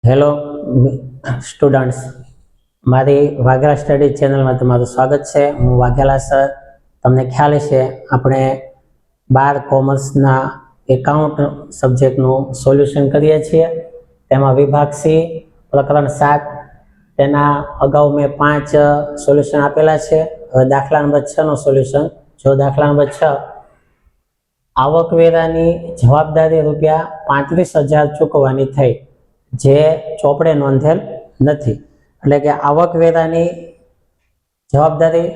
Hello students, મારી Vaghela study ચેનલમાં તમારું સ્વાગત છે. હું વાઘેલા સર. તમને ખ્યાલ હશે આપણે 12 કોમર્સના એકાઉન્ટ સબ્જેક્ટનું સોલ્યુશન કરીએ છીએ. તેમાં વિભાગ સી પ્રકરણ 7 તેના અગાઉ મેં 5 સોલ્યુશન આપેલા છે. હવે દાખલા નંબર 6નું સોલ્યુશન. જો દાખલા નંબર 6, આવકવેરાની જવાબદારી રૂપિયા 35,000 ચૂકવવાની થઈ જે ચોપડે નોંધેલ નથી. એટલે કે આવકવેરાની જવાબદારી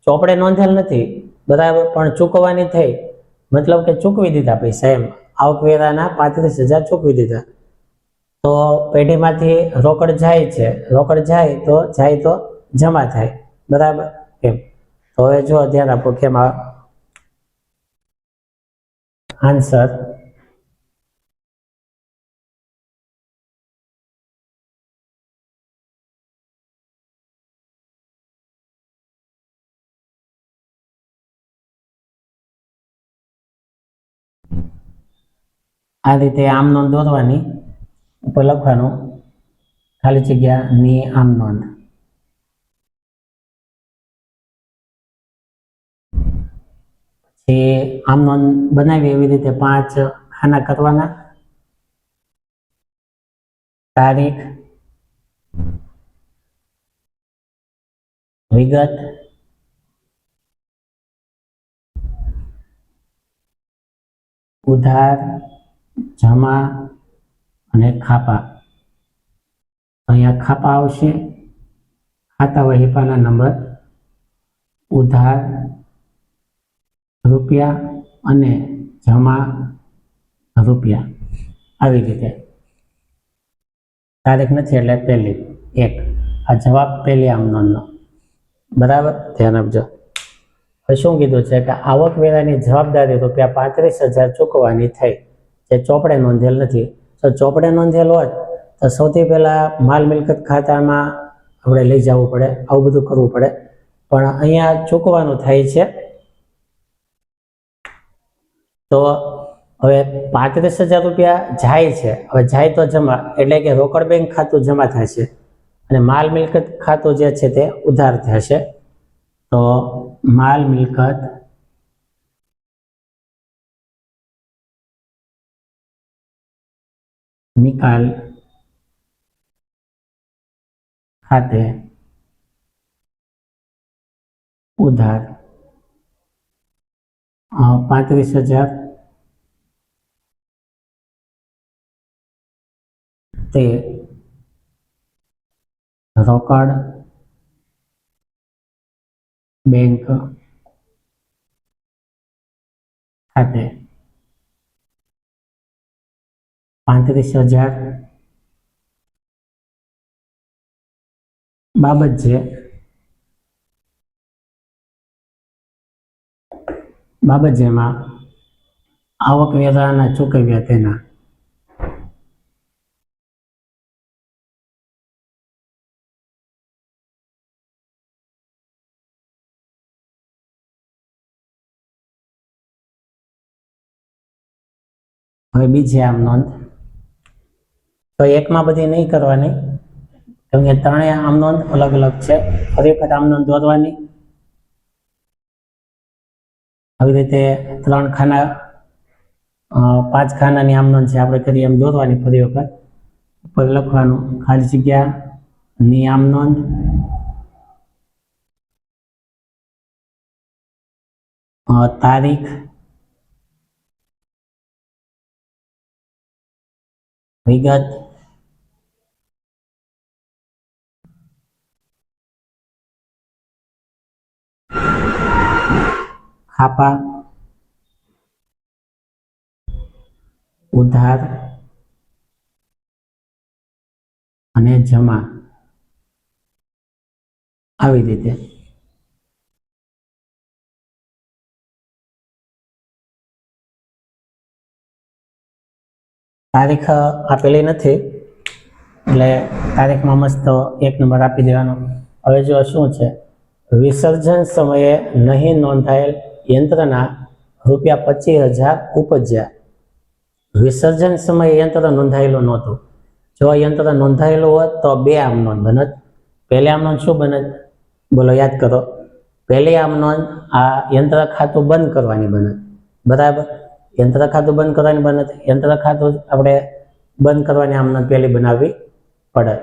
ચોપડે નોંધેલ નથી, બરાબર, પણ ચૂકવવાની થઈ, મતલબ કે ચૂકવી દીધા પૈસા, એમ આવકવેરાના 35,000 ચૂકવી દીધા. તો પેઢીમાંથી રોકડ જાય છે, રોકડ જાય તો જમા થાય, બરાબર એમ. તો હવે જો ધ્યાન આપો કે આન્સર આ રીતે આમ નોંધ દોરવાની, ઉપર લખવાનું ખાલી જગ્યા ની આમ નોંધ. પછી આમ નોંધ બનાવી એવી રીતે 5 ખાના કરવાના. તારીખ, વિગત, ઉધાર, જમા અને ખાપા. અહીંયા ખાપા આવશે, ખાતા વહીપાના નંબર, ઉધાર રૂપિયા અને જમા રૂપિયા, આવી રીતે. તારીખ નથી એટલે પહેલી 1. આ જવાબ પહેલી આમ નોંધનો, બરાબર, ધ્યાન આપજો. હવે શું કીધું છે કે આવકવેરાની જવાબદારી રૂપિયા 35,000 ચૂકવવાની થઈ જે ચોપડે નોંધેલ નથી. જો ચોપડે નોંધેલ હોત તો સૌથી પહેલા માલ મિલકત ખાતામાં આપણે લઈ જવું પડે, આવું બધું કરવું પડે, પણ અહીંયા ચૂકવાનું થાય છે. તો હવે 35,000 રૂપિયા જાય છે, હવે જાય તો જમા, એટલે કે રોકડ બેંક ખાતું જમા થશે અને માલ મિલકત ખાતું જે છે તે ઉધાર થશે. તો માલ મિલકત નિકાલ ખાતે ઉધાર 35,000 તે રોકડ બેંક ખાતે 35,000 બાબત છે, બાબત જેમાં આવકવેરાના ચૂકવ્યા તેના હવે બીજી આમ નોંધ. તો એકમાં બધી નહીં કરવાની, કેમ કે ત્રણેય આમ નોંધ અલગ અલગ છે. ફરી વખત આમ નોંધ દોરવાની. આવી રીતે 3 ખાના 5 ખાનાની આમ નોંધ છે, આપણે કરીએ એમ દોરવાની. ફરી વખત ઉપર લખવાનું ખાલી જગ્યા ની આમ નોંધ, તારીખ, વિગત, ખાપા, ઉધાર અને જમા, આવી રીતે. તારીખ આપેલી નથી એટલે તારીખમાં મસ્ત 1 નંબર આપી દેવાનો. હવે જો શું છે, વિસર્જન સમયે નહીં નોંધાયેલ યંત્રના રૂપિયા 25,000 ઉપજ્યા. વિસર્જન સમયે યંત્ર નોંધાયેલું નહોતું, જો યંત્ર નોંધાયેલું હોત તો બે આમ નોંધ બનત. પહેલી આમ નોંધ શું બનત? બોલો, યાદ કરો. પહેલી આમ નોંધ આ યંત્ર ખાતું બંધ કરવાની બનત. બરાબર, યંત્ર ખાતું બંધ કરવાની બનત. યંત્ર ખાતું આપણે બંધ કરવાની આમ નોંધ પહેલી બનાવવી પડત.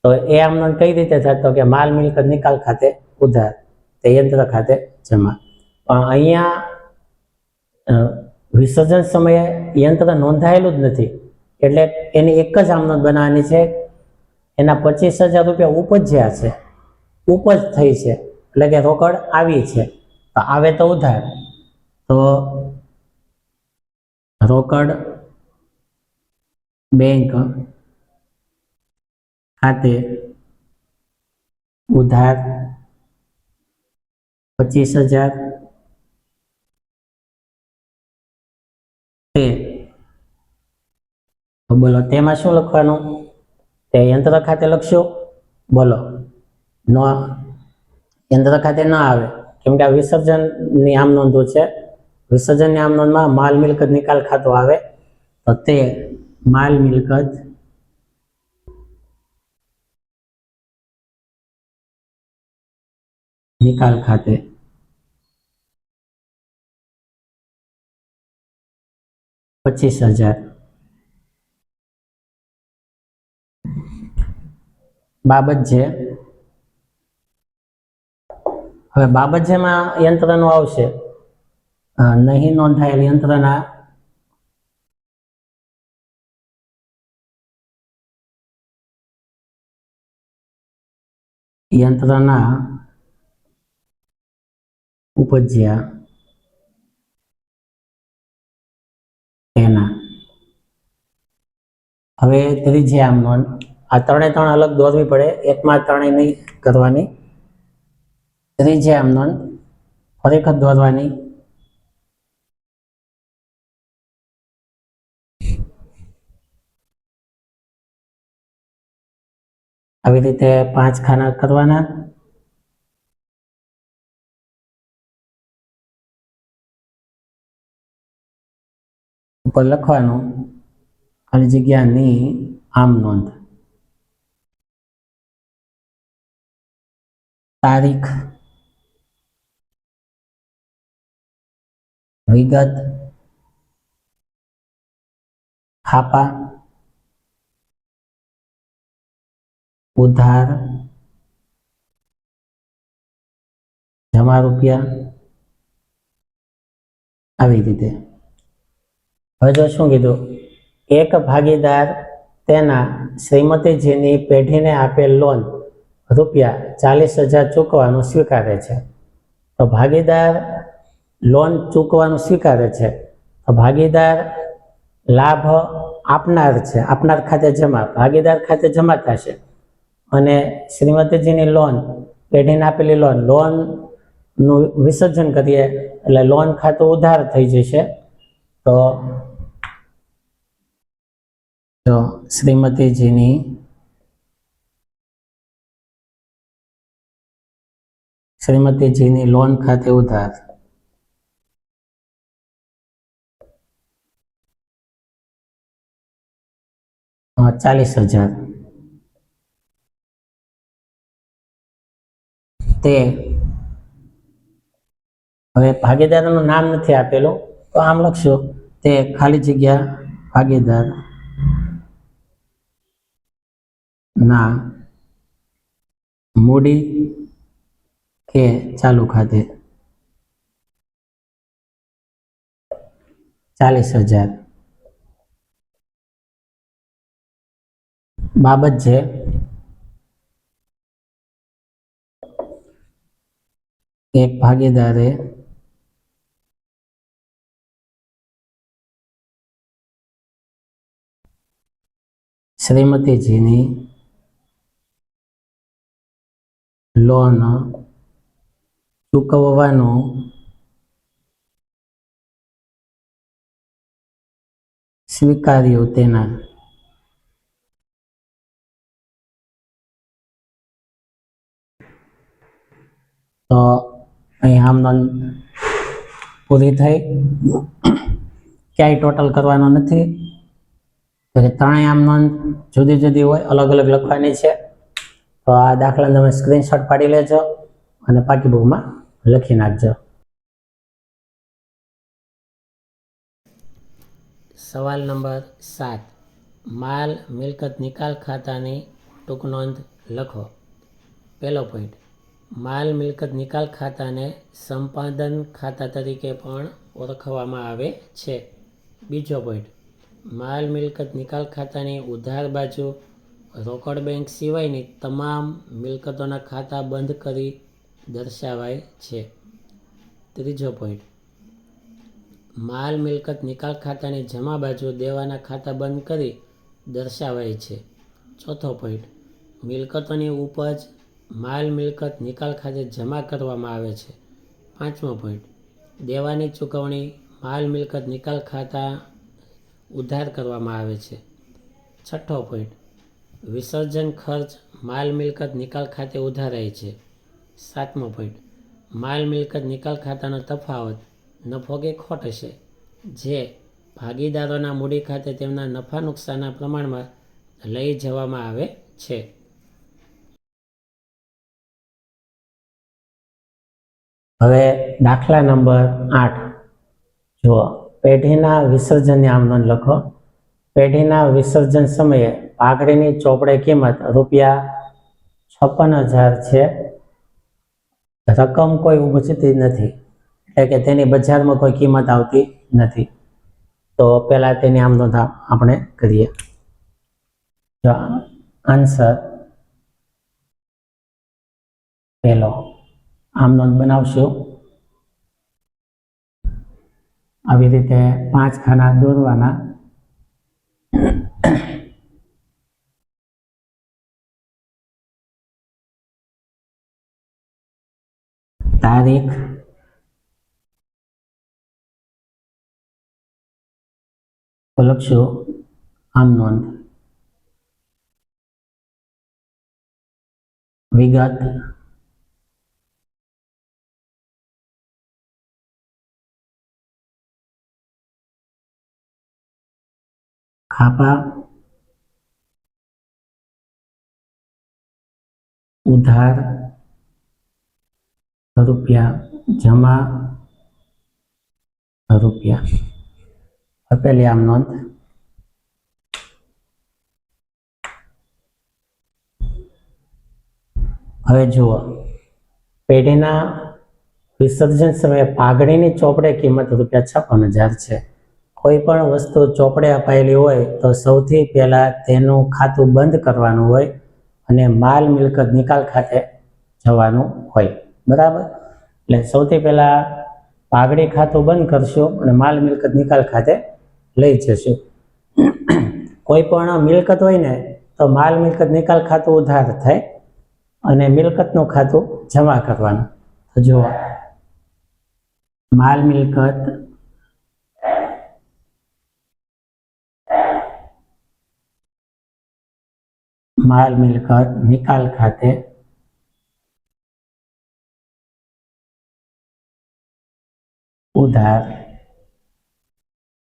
તો એ આમ નોંધ કઈ રીતે થાય? તો કે માલ મિલકત નિકાલ ખાતે ઉધાર, તે યંત્ર ખાતે જમા. પણ અહીંયા વિસર્જન સમયે યંત્ર નોંધાયેલું જ નથી, એટલે એની એક જ આમ નોંધ બનાવવાની છે. એના 25,000 રૂપિયા ઉપજ્યા છે, ઉપજ થઈ છે, એટલે કે રોકડ આવી છે. તો આવે તો ઉધાર, તો રોકડ બેંક ખાતે ઉધાર 25,000 તે બોલો તેમાં શું લખવાનું? તે યંત્ર ખાતે લખશો. બોલો, નો યંત્ર ખાતે ના આવે, કેમ કે આ વિસર્જનની આમ નોંધો છે. વિસર્જનની આમ નોંધમાં માલ મિલકત નિકાલ ખાતું આવે, તો તે માલ મિલકત નિકાલ ખાતે 25,000 બાબત છે. હવે બાબત જેમાં યંત્રનું આવશે, નહીં નોંધાયેલ યંત્રના ઉપજ્યા તેના. હવે ત્રીજી આમ નોંધ, આ ત્રણે ત્રણ અલગ દોરવી પડે, એકમાં ત્રણેય નહીં કરવાની. ત્રીજી આમ નોંધ ફરી વખત દોરવાની. આવી રીતે 5 ખાના કરવાના. ઉપર લખવાનું ખાલી જગ્યાની આમ નોંધ, તારીખ, વિગત, ખાપા, ઉધાર, જમા રૂપિયા, આવી રીતે. હવે જો શું કીધું? એક ભાગીદાર તેના શ્રીમતીજીની પેઢીને આપેલ લોન રૂપિયા 40,000 ચૂકવવાનું સ્વીકારે છે. તો ભાગીદાર લોન ચૂકવવાનું સ્વીકારે છે, તો ભાગીદાર લાભ આપનાર છે, આપનાર ખાતે જમા, ભાગીદાર ખાતે જમા થશે. અને શ્રીમતીજીની લોન, પેઢીને આપેલી લોનનું વિસર્જન કરીએ એટલે લોન ખાતું ઉધાર થઈ જશે. તો શ્રીમતીજીની લોન ખાતે ઉધાર 40,000. તે હવે ભાગીદારનું નામ નથી આપેલું, તો આમ લખશો, તે ખાલી જગ્યા ભાગીદાર ના મૂડી કે ચાલુ ખાતે 40,000. બાબત છે, એક ભાગીદારે શ્રીમતીજીની લોન ચૂકવવાનું સ્વીકાર્યું તેના. તો અહીં આમ નોંધ પૂરી થઈ, ક્યાંય ટોટલ કરવાનો નથી. તો કે ત્રણેય આમ નોંધ જુદી જુદી હોય, અલગ અલગ લખવાની છે. તો આ દાખલા તમે સ્ક્રીનશોટ પાડી લેજો અને પાકી બુકમાં લખી નાખજો. સવાલ નંબર 7, માલ મિલકત નિકાલ ખાતાની ટૂંક નોંધ લખો. પહેલો પોઈન્ટ, માલ મિલકત નિકાલ ખાતાને સંપાદન ખાતા તરીકે પણ ઓળખવામાં આવે છે. બીજો પોઈન્ટ, માલ મિલકત નિકાલ ખાતાની ઉધાર બાજુ રોકડ બેંક સિવાયની તમામ મિલકતોના ખાતા બંધ કરી દર્શાવાય છે. ત્રીજો પોઈન્ટ, માલ મિલકત નિકાલ ખાતાની જમા બાજુ દેવાના ખાતા બંધ કરી દર્શાવાય છે. ચોથો પોઈન્ટ, મિલકતોની ઉપજ માલ મિલકત નિકાલ ખાતે જમા કરવામાં આવે છે. પાંચમો પોઈન્ટ, દેવાની ચૂકવણી માલ મિલકત નિકાલ ખાતા ઉધાર કરવામાં આવે છે. છઠ્ઠો પોઈન્ટ, વિસર્જન ખર્ચ માલ મિલકત નિકાલ ખાતે ઉધારાય છે. સાતમો પોઈન્ટ, માલ મિલકત નિકાલ ખાતાનો તફાવત નફો કે ખોટ હશે, જે ભાગીદારોના મૂડી ખાતે તેમના નફા નુકસાનના પ્રમાણમાં લઈ જવામાં આવે છે. હવે દાખલા નંબર 8 જુઓ. પેઢીના વિસર્જનની આમ નોંધ લખો. પેઢીના વિસર્જન સમયે પાઘડીની ચોપડે કિંમત ₹56,000 છે. રકમ કોઈ ઉપજતી નથી, એટલે કે તેની બજારમાં કોઈ કિંમત આવતી નથી. તો પહેલા તેની આમ નોંધ આપણે કરીએ. જો આન્સર પહેલો, આમ નોંધ બનાવશું. આવી રીતે 5 ખાના દોરવાના. તારીખ, લખશું આમ નોંધ. વિગત, ખાપા, ઉધાર, રૂપિયા, જમા, રૂપિયા. પહેલી આમ નોંધ. હવે જુઓ, પેઢીના વિસર્જન સમયે પાઘડીની ચોપડે કિંમત ₹56,000 છે. કોઈ પણ વસ્તુ ચોપડે અપાયેલી હોય તો સૌથી પહેલા તેનું ખાતું બંધ કરવાનું હોય અને માલ મિલકત નિકાલ ખાતે જવાનું હોય. બરાબર? એટલે સૌથી પહેલા પાઘડી ખાતું બંધ કરશું અને માલ મિલકત નિકાલ ખાતે લઈ જશું. કોઈ પણ મિલકત હોય ને તો માલ મિલકત નિકાલ ખાતું ઉધાર થાય અને મિલકતનું ખાતું જમા કરવાનું. તો જુઓ, માલ મિલકત નિકાલ ખાતે ઉધાર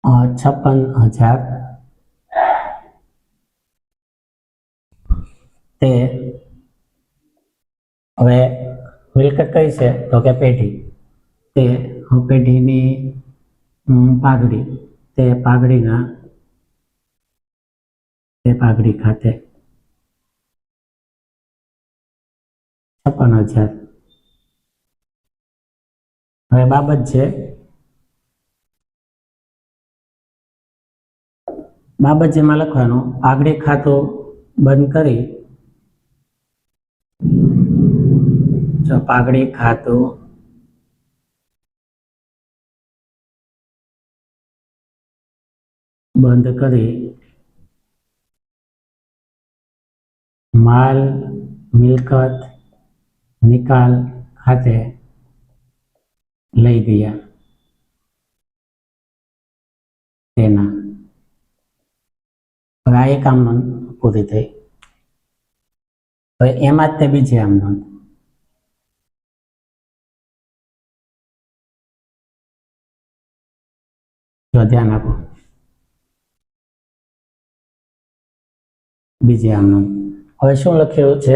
56,000 તે હવે મિલકત કઈ છે તો કે પેઢી. તે પેઢીની પાઘડી, તે પાઘડી ખાતે 56,000. હવે બાબત છે, જેમાં લખવાનું પાઘડી ખાતું બંધ કરી, જો પાઘડી ખાતું બંધ કરી માલ મિલકત નિકાલ ખાતે લઈ ગયા તેના. હવે આ એક આમ નોંધ પૂરી થઈ. હવે એમાં જ તે બીજી આમ નોંધ. જો ધ્યાન આપો. બીજી આમ નોંધ. હવે શું લખ્યું છે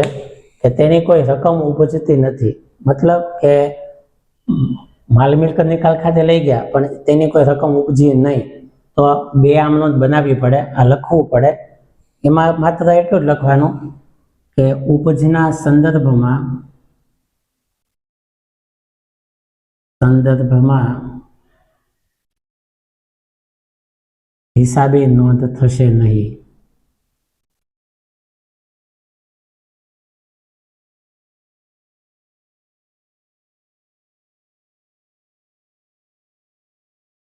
કે તેની કોઈ રકમ ઉપજતી નથી, મતલબ કે માલ મિલકત નિકાલ ખાતે લઈ ગયા પણ તેની કોઈ રકમ ઉપજી નહીં, તો બે આમ નોંધ બનાવવી પડે, આ લખવું પડે. એમાં માત્ર એટલું જ લખવાનું કે ઉપજના સંદર્ભમાં હિસાબી નોંધ થશે નહીં.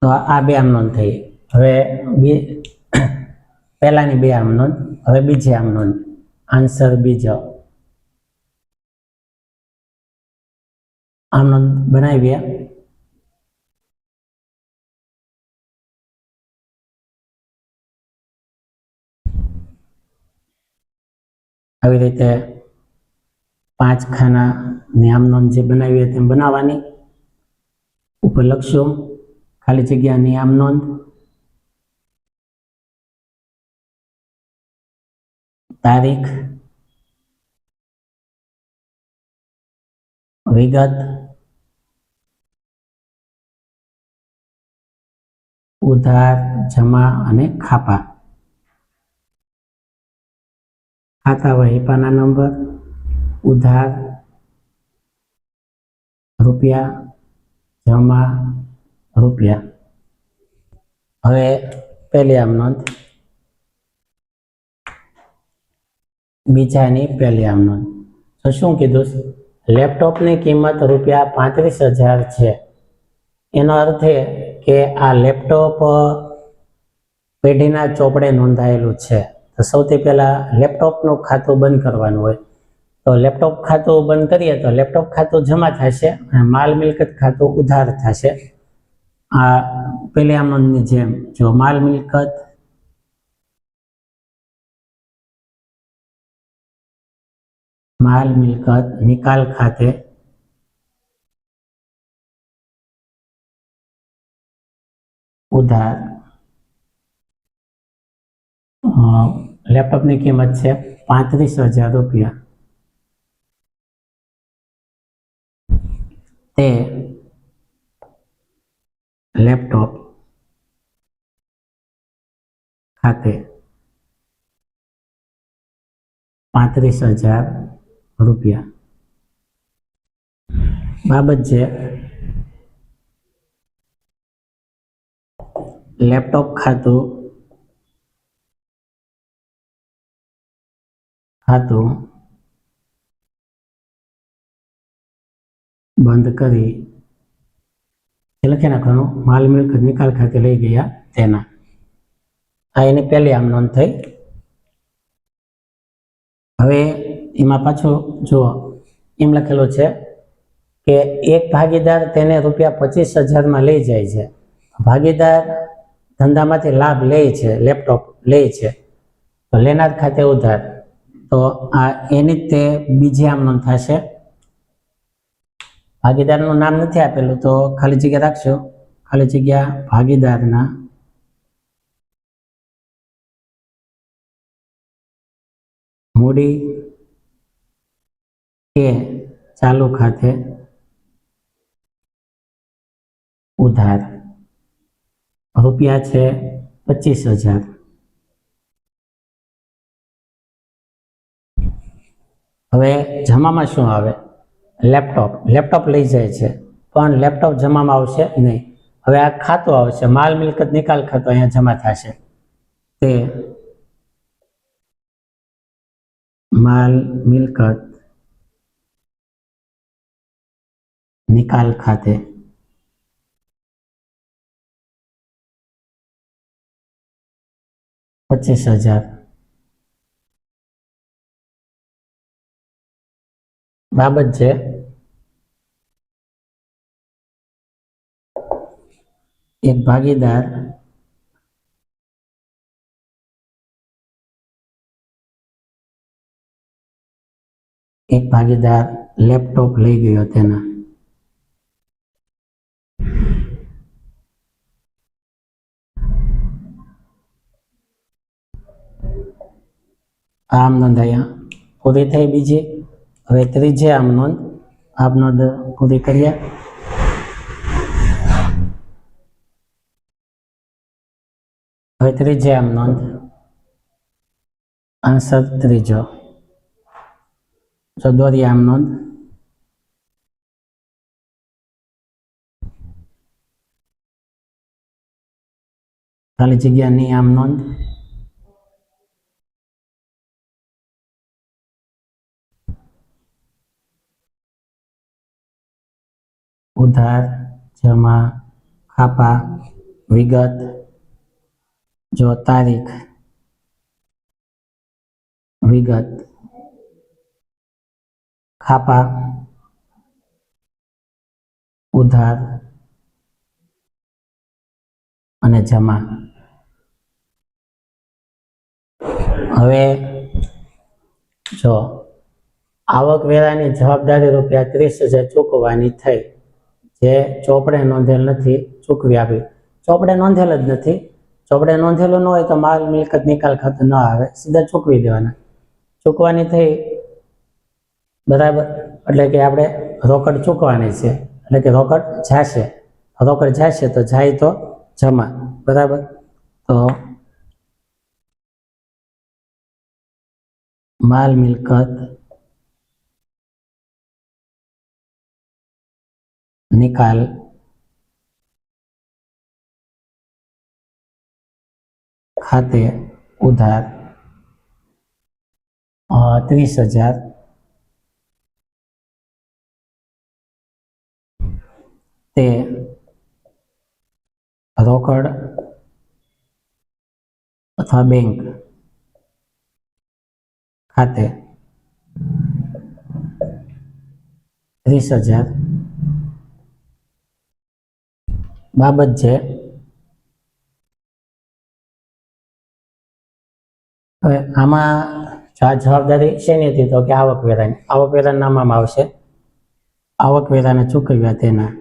તો આ બે આમ નોંધ થઈ. હવે પહેલાની બે આમ નોંધ, હવે બીજી આમ નોંધ. આન્સર બીજો આમ નોંધ બનાવીએ. આવી રીતે 5 ખાનાની આમ નોંધ જે બનાવીએ તેમ બનાવવાની. ઉપર લખશું ખાલી જગ્યાની આમ નોંધ, તારીખ, વિગત, ઉધાર, જમા અને ખાપા. ખાતા વહીપાના નંબર, ઉધાર રૂપિયા, જમા રૂપિયા. હવે પહેલી આમ નોંધ, બીજાની પહેલી આમ નોંધ. તો શું કીધું? લેપટોપની કિંમત રૂપિયા 35,000 છે. એનો અર્થ એ કે આ લેપટોપ પેઢીના ચોપડે નોંધાયેલું છે. તો સૌથી પહેલા લેપટોપનું ખાતું બંધ કરવાનું હોય. તો લેપટોપ ખાતું બંધ કરીએ તો લેપટોપ ખાતું જમા થશે અને માલ મિલકત ખાતું ઉધાર થશે. આ પેલી આમ નોંધની જેમ જો માલ મિલકત નિકાલ ખાતે ઉધાર. લેપટોપની કિંમત છે 35,000 રૂપિયા. તે લેપટોપ ખાતે 35,000 રૂપિયા. બાબત છે લેપટોપ ખાતું બંધ કરી લખી નાખવાનું માલ મિલકત નિકાલ ખાતે લઈ ગયા તેના. આ એની પહેલી આમ નોંધ થઈ. હવે એમાં પાછું જુઓ એમ લખેલું છે કે એક ભાગીદાર તેને રૂપિયા 25,000 લઈ જાય છે. ભાગીદાર ધંધામાંથી લાભ લે છે, લેપટોપ લે છે, તો લેનાર ખાતે ઉધાર. તો આ એની તે બીજી આમ નોંધ થશે. ભાગીદારનું નામ નથી આપેલું તો ખાલી જગ્યા રાખશો, ખાલી જગ્યા ભાગીદારના મૂડી કે ચાલુ ખાતે ઉધાર. રૂપિયા છે 25,000. હવે જમામાં શું આવે? લેપટોપ લઈ જાય છે પણ લેપટોપ જમામાં આવશે નહીં. હવે આ ખાતું આવશે, માલ મિલકત નિકાલ ખાતું અહીંયા જમા થશે. તે માલ મિલકત નિકાલ ખાતે ₹25,000. બાબત છે એક ભાગીદાર લેપટોપ લઈ ગયો તેના. આમ નોંધ અહીંયા પૂરી થઈ બીજી. હવે ત્રીજે આમ નોંધ પૂરી કરીએ. હવે ત્રીજે આમ નોંધ, આન્સર ત્રીજો. દોરીએ આમ નોંધ. ખાલી જગ્યાની આમ નોંધ. ઉધાર, જમા, ખાપા, વિગત, જો તારીખ, વિગત, ખાપા, ઉધાર અને જમા. હવે જો આવકવેરાની જવાબદારી રૂપિયા 30,000 ચૂકવવાની થઈ, જે ચોપડે નોંધેલ નથી, ચૂકવી આપી. ચોપડે નોંધેલ જ નથી. ચોપડે નોંધેલું ન હોય તો માલ મિલકત નિકાલ ખાતું ન આવે, સીધા ચૂકવી દેવાના. ચૂકવાની થઈ બરાબર, એટલે કે આપણે રોકડ ચૂકવાની છે, એટલે કે રોકડ જાશે. રોકડ જાશે તો જાય તો જમા, બરાબર. તો માલ મિલકત નિકાલ ખાતે ઉધાર 30,000 તે રોકડ અથવા બેંક ખાતે 30,000 બાબત છે. હવે આમાં આ જવાબદારી શેની હતી તો કે આવકવેરાની. આવકવેરા નામમાં આવશે, આવકવેરાને ચૂકવ્યા તેના.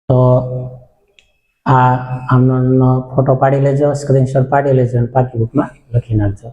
તો આ આમનો ફોટો પાડી લેજો, સ્ક્રીનશોટ પાડી લેજો અને પાકી બુકમાં લખી નાખજો.